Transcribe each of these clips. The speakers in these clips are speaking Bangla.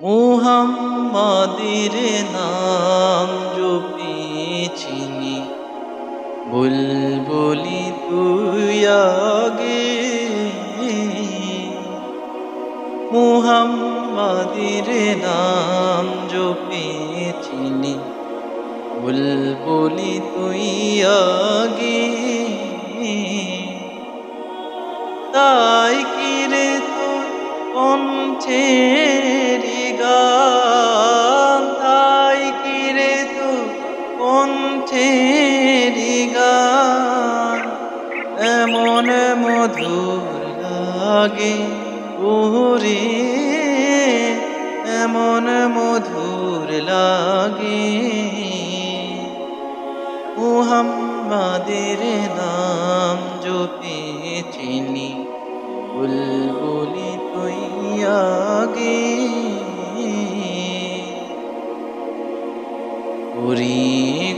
মুহাম্মাদের নাম জপেছিনি, বুলবুলি তুই আগে। মুহাম্মাদের নাম জপেছিনি, বুলবুলি তুই আগে। তাই কিরে তোর কণ্ঠের গান, তাই কিরে তোর কণ্ঠের গান এমন মধুর লাগে ওরে, এমন মধুর লাগে। মুহাম্মাদের নাম জপেছিনি, বুলবুলি তুই আগে। ওরে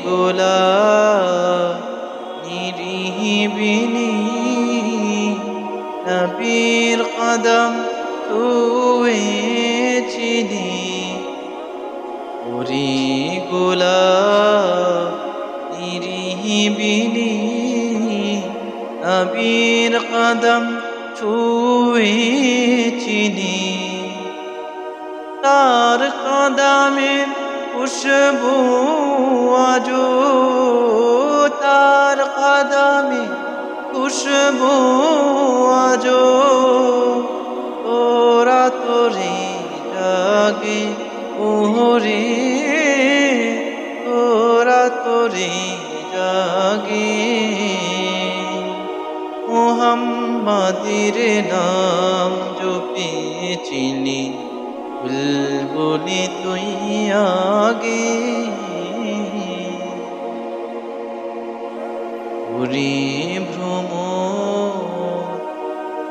গোলাপ নিরিবিলি, নবীর কদম ছুঁয়েছিলি। ওরে গোলাপ নিরিবিলি, নবীর কদম ছুঁয়েছিলি। তার কদমের খুশবু আজো, তার কদমে খুশবু আজো। তোরা তোরে জাগে ওরে, তোরা তোরে জাগে। মুহাম্মাদের নাম জপেছিলি, বুলবুলি তুই আগে। ওরে ভ্রমর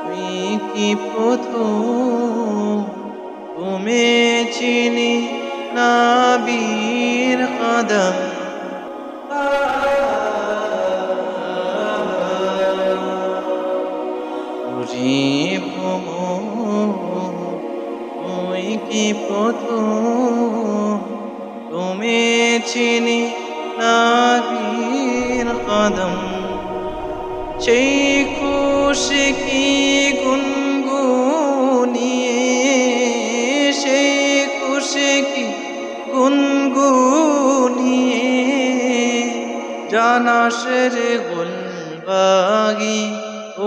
তুই কি প্রথম কমেছিলি নবীর কদম। ওরে ভ্রমর তুই কি প্রথম কমেছিলি নবীর কদম। সেই খুশি কি গুনগুনিয়ে, সেই খুশি কি গুনগুনিয়ে জানাস রে গুলবাগি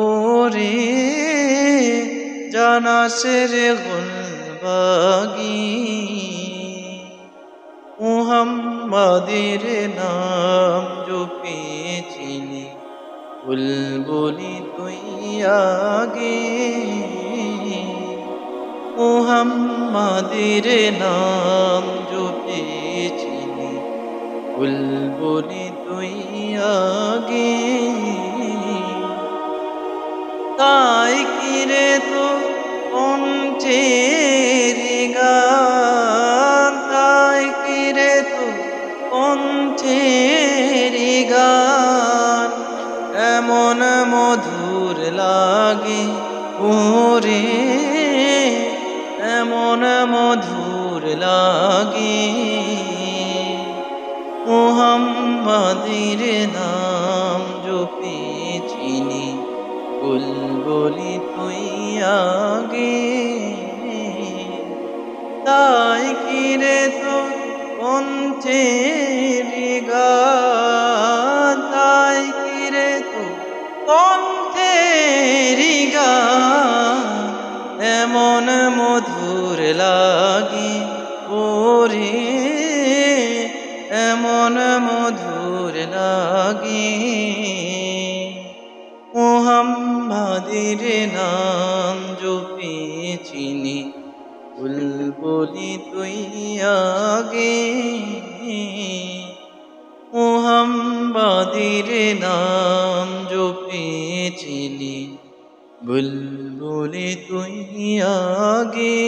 ওরে, জানাস রে গুলবাগি। মুহাম্মাদের নাম জপেছিলি, বুলবুলি তুই আগে। মুহাম্মাদের নাম জপেছিলি, বুলবুলি তুই আগে। তাই কিরে তো কণ্ঠের গান, তাই কিরে তো কণ্ঠের গান এমন মধুর লাগে ওরে, এমন মধুর লাগে। মুহাম্মাদের নাম জপেছিলি, বুলবুলি তুই আগে। তাই কিরে তো কণ্ঠের গান, তাই কিরে তো কণ্ঠের গান এমন মধুর লাগে ওরে, এমন মধুর লাগে। মুহাম্মাদের নাম জপেছিলি, বুলবুলি তুই আগে। মুহাম্মাদের নাম জপেছিলি, বুলবুলি তুই আগে।